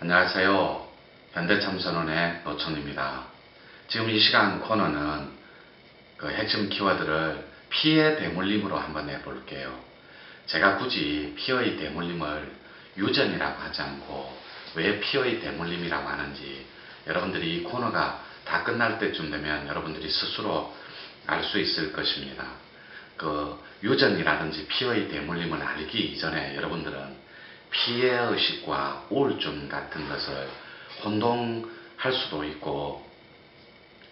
안녕하세요. 현대참선원의 노천입니다. 지금 이 시간 코너는 그 핵심 키워드를 피의 대물림으로 한번 해볼게요. 제가 굳이 피의 대물림을 유전이라고 하지 않고 왜 피의 대물림이라고 하는지 여러분들이 이 코너가 다 끝날 때쯤 되면 여러분들이 스스로 알 수 있을 것입니다. 그 유전이라든지 피의 대물림을 알기 이전에 여러분들은 피해의식과 우울증 같은 것을 혼동할 수도 있고,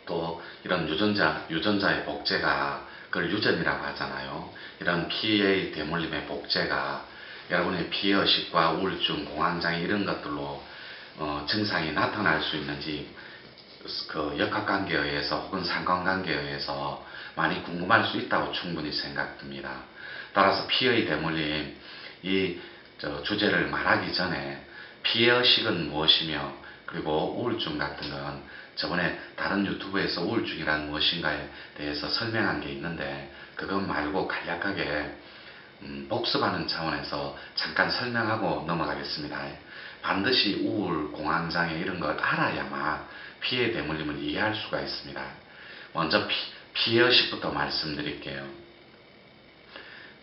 또 이런 유전자의 복제가 그걸 유전이라고 하잖아요. 이런 피해의 대물림의 복제가 여러분의 피해의식과 우울증, 공황장애 이런 것들로 증상이 나타날 수 있는지 그 역학관계에 의해서 혹은 상관관계에 의해서 많이 궁금할 수 있다고 충분히 생각됩니다. 따라서 피해의 대물림 이 주제를 말하기 전에 피해의식은 무엇이며 그리고 우울증 같은 건 저번에 다른 유튜브에서 우울증이란 무엇인가에 대해서 설명한 게 있는데 그것 말고 간략하게 복습하는 차원에서 잠깐 설명하고 넘어가겠습니다. 반드시 우울, 공황장애 이런 걸 알아야만 피해 대물림을 이해할 수가 있습니다. 먼저 피해의식부터 말씀드릴게요.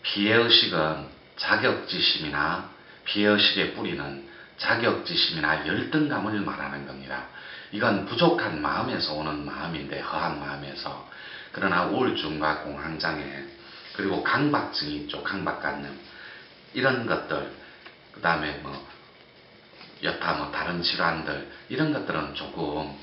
피해의식은 자격지심이나 피해의식의 뿌리는 자격지심이나 열등감을 말하는 겁니다. 이건 부족한 마음에서 오는 마음인데, 허한 마음에서. 그러나 우울증과 공황장애 그리고 강박증이 있죠. 강박관념 이런 것들, 그 다음에 여타 다른 질환들 이런 것들은 조금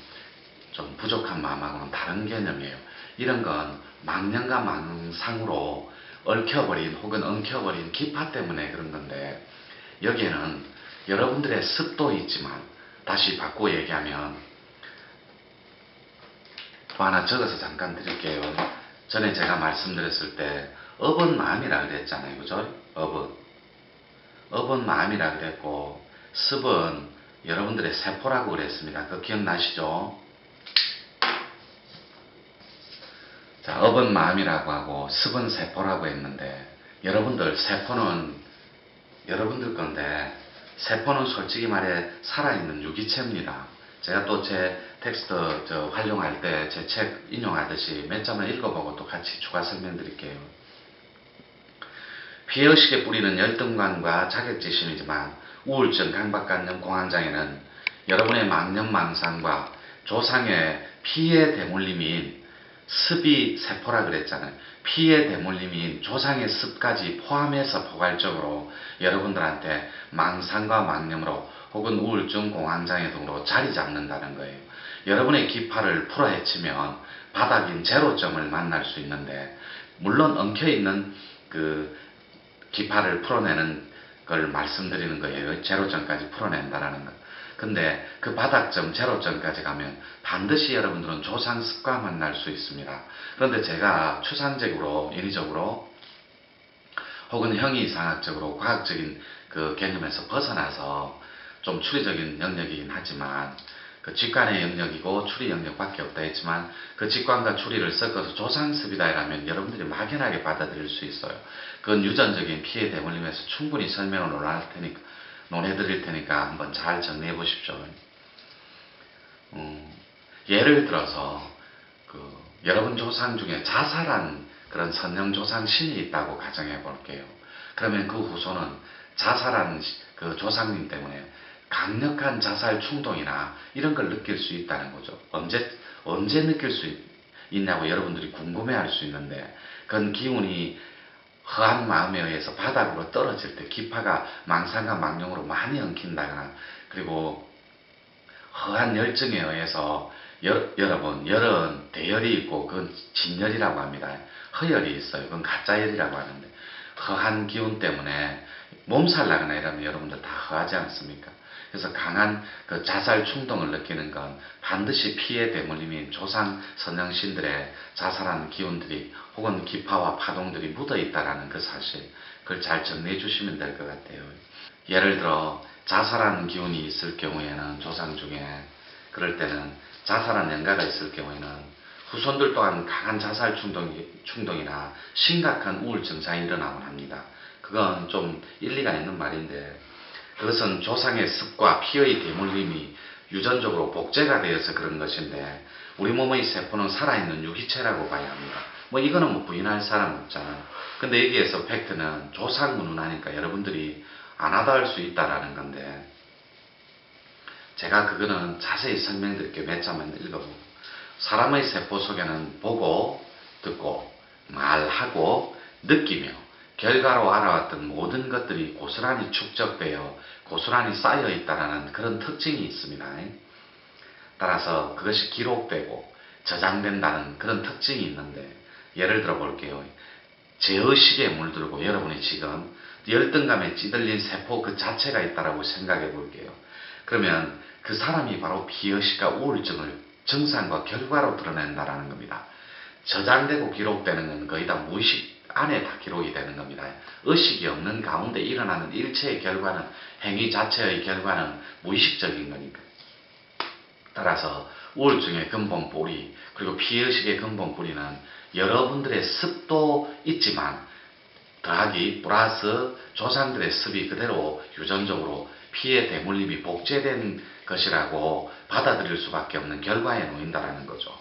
좀 부족한 마음하고는 다른 개념이에요. 이런 건 망념과 망상으로 얽혀버린 혹은 엉켜버린 기파 때문에 그런 건데, 여기에는 여러분들의 습도 있지만, 다시 바꾸어 얘기하면 또 하나 적어서 잠깐 드릴게요. 전에 제가 말씀드렸을 때 업은 마음이라 그랬잖아요. 그죠? 업은 마음이라 그랬고 습은 여러분들의 세포라고 그랬습니다. 그거 기억나시죠? 자, 업은 마음이라고 하고 습은 세포라고 했는데, 여러분들 세포는 여러분들 건데, 세포는 솔직히 말해 살아있는 유기체입니다. 제가 또 제 텍스트 활용할 때 제 책 인용하듯이 몇 점을 읽어보고 또 같이 추가 설명드릴게요. 피해의식의 뿌리는 열등감과 자격지심이지만 우울증, 강박관념, 공황장애는 여러분의 망념, 망상과 조상의 피해 대물림인 습이 세포라 그랬잖아요. 피해 대물림인 조상의 습까지 포함해서 포괄적으로 여러분들한테 망상과 망념으로 혹은 우울증, 공황장애 등으로 자리 잡는다는 거예요. 여러분의 기파를 풀어헤치면 바닥인 제로점을 만날 수 있는데, 물론 엉켜있는 그 기파를 풀어내는 걸 말씀드리는 거예요. 제로점까지 풀어낸다라는 것. 근데 그 바닥점, 제로점까지 가면 반드시 여러분들은 조상 습과 만날 수 있습니다. 그런데 제가 추상적으로, 인위적으로 혹은 형이상학적으로 과학적인 그 개념에서 벗어나서 좀 추리적인 영역이긴 하지만, 그 직관의 영역이고 추리 영역밖에 없다 했지만, 그 직관과 추리를 섞어서 조상습이다 라면 여러분들이 막연하게 받아들일 수 있어요. 그건 유전적인 피해 대물림에서 충분히 설명을 논해드릴 테니까 한번 잘 정리해 보십시오. 예를 들어서 여러분 조상 중에 자살한 그런 선령 조상 신이 있다고 가정해 볼게요. 그러면 그 후손은 자살한 그 조상님 때문에 강력한 자살 충동이나 이런 걸 느낄 수 있다는 거죠. 언제 느낄 수 있냐고 여러분들이 궁금해할 수 있는데, 그건 기운이 허한 마음에 의해서 바닥으로 떨어질 때 기파가 망상과 망령으로 많이 엉킨다거나, 그리고 허한 열정에 의해서 여러분, 열은 대열이 있고 그건 진열이라고 합니다. 허열이 있어요. 그건 가짜열이라고 하는데, 허한 기운 때문에 몸살 나거나 이러면 여러분들 다 허하지 않습니까? 그래서 강한 그 자살 충동을 느끼는 건 반드시 피해 대물림인 조상 선령신들의 자살하는 기운들이 혹은 기파와 파동들이 묻어 있다라는 그 사실, 그걸 잘 정리해 주시면 될 것 같아요. 예를 들어 자살하는 기운이 있을 경우에는, 조상 중에 그럴 때는 자살한 연가가 있을 경우에는 후손들 또한 강한 자살 충동이나 심각한 우울 증상이 일어나곤 합니다. 그건 좀 일리가 있는 말인데, 그것은 조상의 습과 피의 대물림이 유전적으로 복제가 되어서 그런 것인데 우리 몸의 세포는 살아있는 유기체라고 봐야 합니다. 뭐 이거는 뭐 부인할 사람 없잖아요. 근데 여기에서 팩트는 조상문운하니까 여러분들이 안 와닿을 수 있다라는 건데 제가 그거는 자세히 설명드릴게요. 몇 자만 읽어보고 사람의 세포 속에는 보고 듣고 말하고 느끼며 결과로 알아왔던 모든 것들이 고스란히 축적되어 고스란히 쌓여 있다는 그런 특징이 있습니다. 따라서 그것이 기록되고 저장된다는 그런 특징이 있는데 예를 들어 볼게요. 제의식에 물들고 여러분이 지금 열등감에 찌들린 세포 그 자체가 있다라고 생각해 볼게요. 그러면 그 사람이 바로 비의식과 우울증을 증상과 결과로 드러낸다라는 겁니다. 저장되고 기록되는 건 거의 다 무의식 안에 다 기록이 되는 겁니다. 의식이 없는 가운데 일어나는 일체의 결과는 행위 자체의 결과는 무의식적인 거니까. 따라서 우울증의 근본 뿌리 그리고 피의식의 근본 뿌리는 여러분들의 습도 있지만 더하기 플러스 조상들의 습이 그대로 유전적으로 피의 대물림이 복제된 것이라고 받아들일 수밖에 없는 결과에 놓인다는 거죠.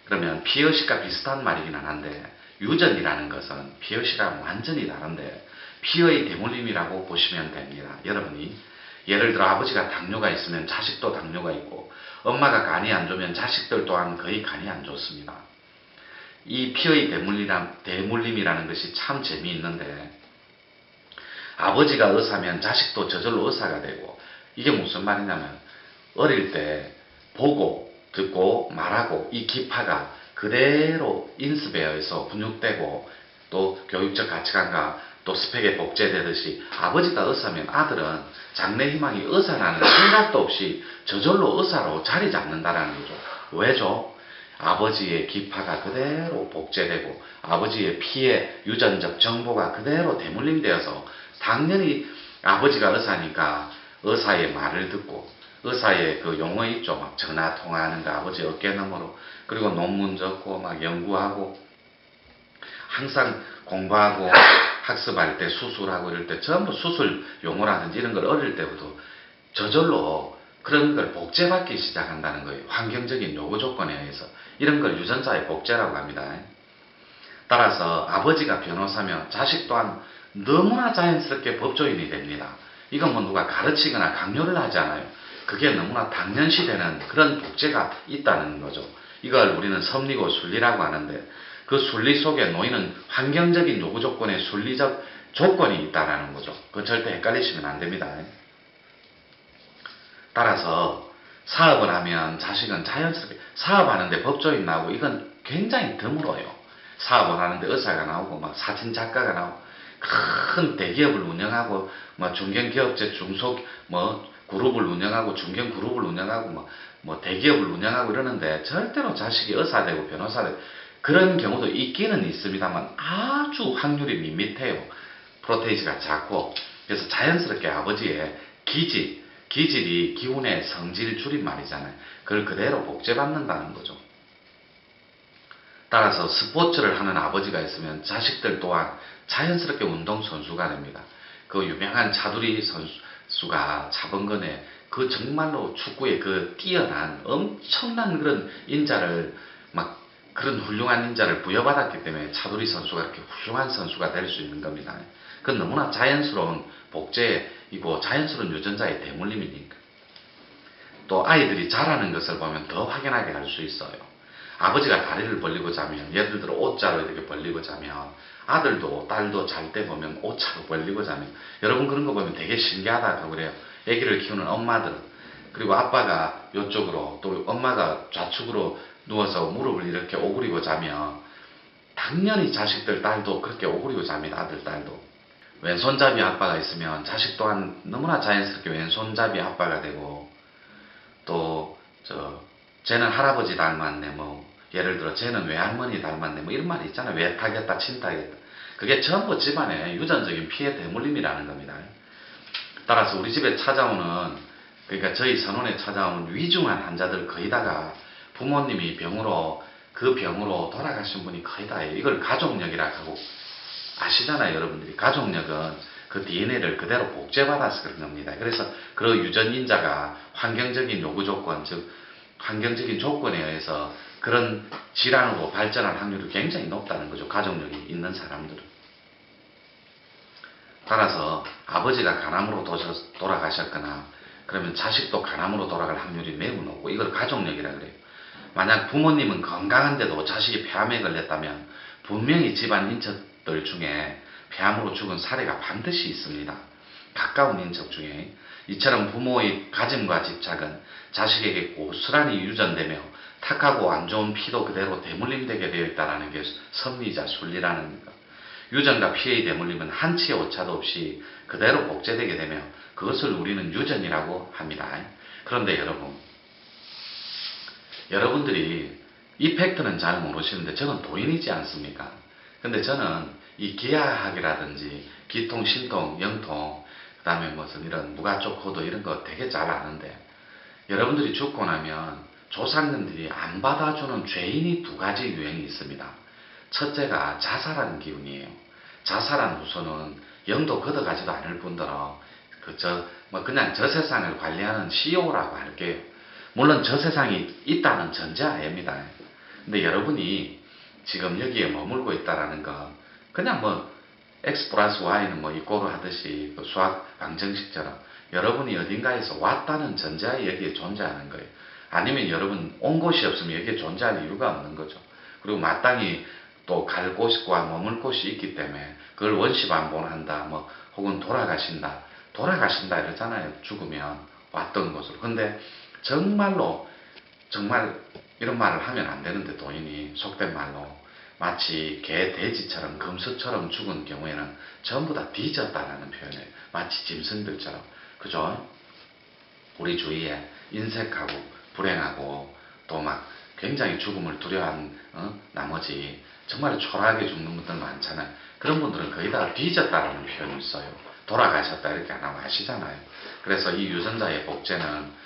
그러면 피의식과 비슷한 말이기는 한데 유전이라는 것은 피의식이랑 완전히 다른데 피의 대물림이라고 보시면 됩니다. 여러분이 예를 들어 아버지가 당뇨가 있으면 자식도 당뇨가 있고 엄마가 간이 안 좋으면 자식들 또한 거의 간이 안 좋습니다. 이 피의 대물림이라는 것이 참 재미있는데 아버지가 의사면 자식도 저절로 의사가 되고 이게 무슨 말이냐면 어릴 때 보고 듣고 말하고 이 기파가 그대로 인습에 의해서 분육되고 또 교육적 가치관과 또 스펙에 복제되듯이 아버지가 의사면 아들은 장래 희망이 의사라는 생각도 없이 저절로 의사로 자리 잡는다라는 거죠. 왜죠? 아버지의 기파가 그대로 복제되고 아버지의 피의 유전적 정보가 그대로 대물림되어서 당연히 아버지가 의사니까 의사의 말을 듣고 의사의 그 용어 있죠. 막 전화 통화하는 거 아버지 어깨너머로 그리고 논문 적고 막 연구하고 항상 공부하고 학습할 때 수술하고 이럴 때 전부 수술 용어라든지 이런 걸 어릴 때부터 저절로 그런 걸 복제받기 시작한다는 거예요. 환경적인 요구 조건에 의해서 이런 걸 유전자의 복제라고 합니다. 따라서 아버지가 변호사면 자식 또한 너무나 자연스럽게 법조인이 됩니다. 이건 뭐 누가 가르치거나 강요를 하지 않아요. 그게 너무나 당연시 되는 그런 복제가 있다는 거죠. 이걸 우리는 섭리고 순리라고 하는데 그 순리 속에 놓이는 환경적인 요구 조건의 순리적 조건이 있다는 거죠. 그거 절대 헷갈리시면 안 됩니다. 따라서 사업을 하면 자식은 자연스럽게 사업하는데 법조인 나오고 이건 굉장히 드물어요. 사업을 하는데 의사가 나오고 막 사진 작가가 나오고 큰 대기업을 운영하고 뭐 중견기업체 중소 뭐 그룹을 운영하고 중견 그룹을 운영하고 뭐 대기업을 운영하고 이러는데 절대로 자식이 의사 되고 변호사 되고 그런 경우도 있기는 있습니다만 아주 확률이 밋밋해요. 프로테이지가 작고 그래서 자연스럽게 아버지의 기질이 기운의 성질 줄임말이잖아요. 그걸 그대로 복제받는다는 거죠. 따라서 스포츠를 하는 아버지가 있으면 자식들 또한 자연스럽게 운동선수가 됩니다. 그 유명한 차두리 선수가 자번건에 그 정말로 축구의 그 뛰어난 엄청난 그런 인자를 막 그런 훌륭한 인자를 부여받았기 때문에 차두리 선수가 이렇게 훌륭한 선수가 될 수 있는 겁니다. 그건 너무나 자연스러운 복제이고 자연스러운 유전자의 대물림이니까. 또 아이들이 자라는 것을 보면 더 확연하게 알 수 있어요. 아버지가 다리를 벌리고 자면 예를 들어 옷자로 이렇게 벌리고 자면 아들도 딸도 잘 때 보면 옷자로 벌리고 자면 여러분 그런 거 보면 되게 신기하다고 그래요. 아기를 키우는 엄마들은 그리고 아빠가 이쪽으로 또 엄마가 좌측으로 누워서 무릎을 이렇게 오그리고 자면 당연히 자식들 딸도 그렇게 오그리고 잡니다. 아들 딸도 왼손잡이 아빠가 있으면 자식 또한 너무나 자연스럽게 왼손잡이 아빠가 되고 또 쟤는 할아버지 닮았네 뭐 예를 들어 쟤는 외할머니 닮았네 뭐 이런 말이 있잖아요. 외타겠다 친타겠다 그게 전부 집안의 유전적인 피해 대물림이라는 겁니다. 따라서 우리 집에 찾아오는 그러니까 저희 선원에 찾아오는 위중한 환자들 거의 다가 부모님이 그 병으로 돌아가신 분이 거의 다예요. 이걸 가족력이라고 하고 아시잖아요. 여러분들이 가족력은 그 DNA를 그대로 복제받아서 그런 겁니다. 그래서 그 유전인자가 환경적인 요구 조건, 즉 환경적인 조건에 의해서 그런 질환으로 발전할 확률이 굉장히 높다는 거죠. 가족력이 있는 사람들은. 따라서 아버지가 간암으로 돌아가셨거나 그러면 자식도 간암으로 돌아갈 확률이 매우 높고, 이걸 가족력이라 그래요. 만약 부모님은 건강한데도 자식이 폐암에 걸렸다면 분명히 집안 인척들 중에 폐암으로 죽은 사례가 반드시 있습니다. 가까운 인척 중에. 이처럼 부모의 가짐과 집착은 자식에게 고스란히 유전되며 탁하고 안 좋은 피도 그대로 대물림되게 되어 있다는 게 섭리이자 순리라는 것. 유전과 피의 대물림은 한치의 오차도 없이 그대로 복제되게 되며 그것을 우리는 유전이라고 합니다. 그런데 여러분들이 이 팩트는 잘 모르시는데 저는 도인이지 않습니까? 근데 저는 이 기하학이라든지 기통, 신통, 영통, 그 다음에 무슨 이런 무가쪽 코드 이런 거 되게 잘 아는데, 여러분들이 죽고 나면 조상님들이 안 받아주는 죄인이 두 가지 유형이 있습니다. 첫째가 자살하는 기운이에요. 자살한 후손은 영도 걷어가지도 않을 뿐더러 그냥 저 세상을 관리하는 CEO라고 할게요. 물론 저 세상이 있다는 전제하에입니다. 근데 여러분이 지금 여기에 머물고 있다라는 거, 그냥 X 플러스 Y는 이꼬르 하듯이 그 수학 방정식처럼 여러분이 어딘가에서 왔다는 전제하에 여기에 존재하는 거예요. 아니면 여러분 온 곳이 없으면 여기에 존재할 이유가 없는 거죠. 그리고 마땅히 또 갈 곳과 머물 곳이 있기 때문에 그걸 원시반복한다, 혹은 돌아가신다 이러잖아요. 죽으면 왔던 곳으로. 근데 정말 이런 말을 하면 안 되는데, 도인이 속된 말로 마치 개, 돼지처럼 금수처럼 죽은 경우에는 전부 다 뒤졌다라는 표현을, 마치 짐승들처럼. 그죠? 우리 주위에 인색하고 불행하고 또 굉장히 죽음을 두려워한 나머지 정말 초라하게 죽는 분들 많잖아요. 그런 분들은 거의 다 뒤졌다라는 표현을 써요. 돌아가셨다 이렇게 안 하고 하시잖아요. 그래서 이 유전자의 복제는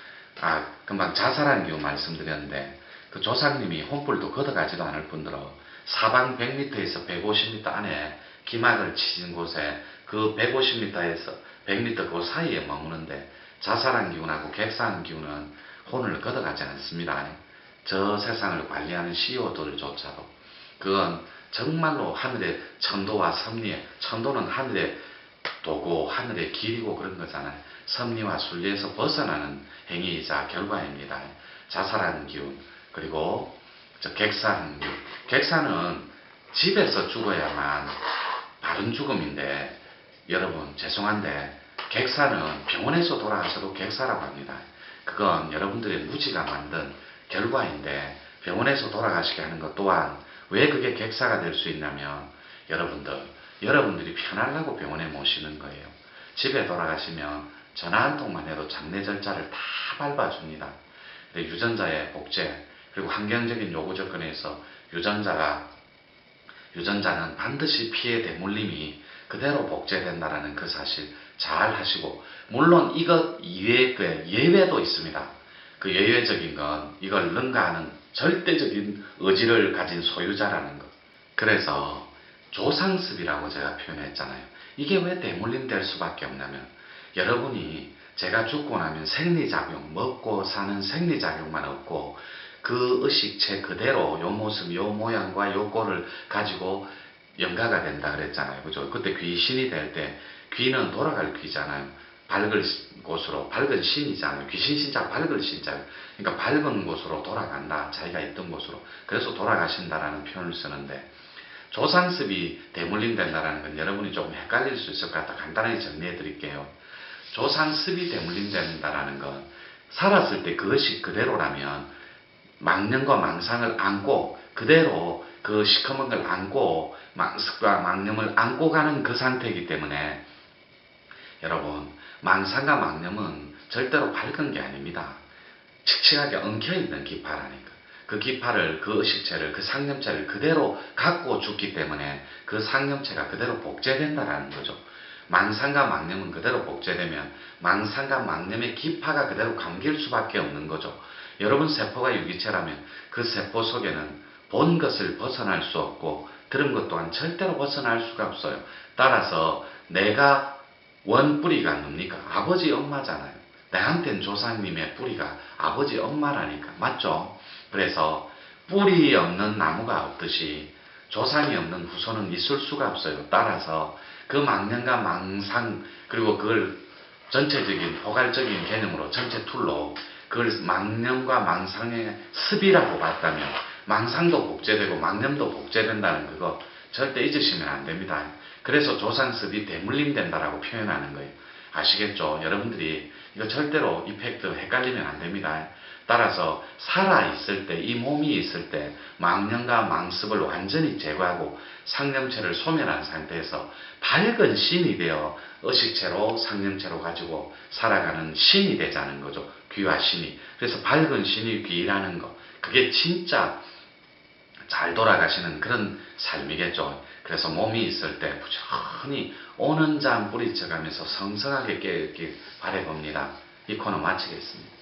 금방 자살한 경우 말씀드렸는데, 그 조상님이 혼불도 걷어가지도 않을 뿐더러 사방 100m에서 150m 안에 기막을 치신 곳에 그 150m에서 100m 그 사이에 머무는데, 자살한 기운하고 객사한 기운은 혼을 걷어가지 않습니다. 저 세상을 관리하는 CEO들조차도. 그건 정말로 하늘의 천도와 섭리에, 천도는 하늘의 도고 하늘의 길이고 그런 거잖아요. 섭리와 순리에서 벗어나는 행위이자 결과입니다. 자살하는 기운, 그리고 객사하는 기운. 객사는 집에서 죽어야만 바른 죽음인데, 여러분 죄송한데 객사는 병원에서 돌아가셔도 객사라고 합니다. 그건 여러분들의 무지가 만든 결과인데, 병원에서 돌아가시게 하는 것 또한 왜 그게 객사가 될 수 있냐면, 여러분들이 편하려고 병원에 모시는 거예요. 집에 돌아가시면 전화 한 통만 해도 장례 절차를 다 밟아줍니다. 유전자의 복제, 그리고 환경적인 요구 조건에서 유전자는 반드시 피의 대물림이 그대로 복제된다는 그 사실 잘 하시고, 물론 이것 이외의 예외도 있습니다. 그 예외적인 건 이걸 능가하는 절대적인 의지를 가진 소유자라는 것. 그래서 조상습이라고 제가 표현했잖아요. 이게 왜 대물림 될 수밖에 없냐면, 여러분이 제가 죽고 나면 생리작용, 먹고 사는 생리작용만 없고 그 의식체 그대로 요 모습, 요 모양과 요 꼴을 가지고 연가가 된다 그랬잖아요. 그죠? 그때 귀신이 될 때, 귀는 돌아갈 귀잖아요. 밝은 곳으로, 밝은 신이잖아요. 귀신 신자 밝은 신자. 그러니까 밝은 곳으로 돌아간다. 자기가 있던 곳으로. 그래서 돌아가신다라는 표현을 쓰는데, 조상습이 대물림 된다는 건 여러분이 조금 헷갈릴 수 있을 것 같아 간단하게 정리해 드릴게요. 조상습이 대물림 된다는 건 살았을 때 그것이 그대로라면 망령과 망상을 안고 그대로 그 시커먼 걸 안고 망습과 망념을 안고 가는 그 상태이기 때문에, 여러분 망상과 망념은 절대로 밝은 게 아닙니다. 칙칙하게 엉켜있는 기파라니까. 그 기파를, 그 의식체를, 그 상념체를 그대로 갖고 죽기 때문에 그 상념체가 그대로 복제된다라는 거죠. 망상과 망념은 그대로 복제되면 망상과 망념의 기파가 그대로 감길 수밖에 없는 거죠. 여러분 세포가 유기체라면 그 세포 속에는 본 것을 벗어날 수 없고 들은 것 또한 절대로 벗어날 수가 없어요. 따라서 내가 원 뿌리가 뭡니까? 아버지 엄마잖아요. 내한텐 조상님의 뿌리가 아버지 엄마라니까. 맞죠? 그래서 뿌리 없는 나무가 없듯이 조상이 없는 후손은 있을 수가 없어요. 따라서 그 망령과 망상 그리고 그걸 전체적인 포괄적인 개념으로 전체 툴로 그걸 망령과 망상의 습이라고 봤다면 망상도 복제되고 망령도 복제된다는 그거 절대 잊으시면 안 됩니다. 그래서 조상습이 대물림 된다라고 표현하는 거예요. 아시겠죠? 여러분들이 이거 절대로 이펙트 헷갈리면 안 됩니다. 따라서 살아있을 때, 이 몸이 있을 때 망령과 망습을 완전히 제거하고 상념체를 소멸한 상태에서 밝은 신이 되어 의식체로 상념체로 가지고 살아가는 신이 되자는 거죠. 귀와 신이. 그래서 밝은 신이 귀라는 거. 그게 진짜 잘 돌아가시는 그런 삶이겠죠. 그래서 몸이 있을 때 부지런히 오는 잠 뿌리쳐가면서 성성하게 깨어있길 바라봅니다. 이 코너 마치겠습니다.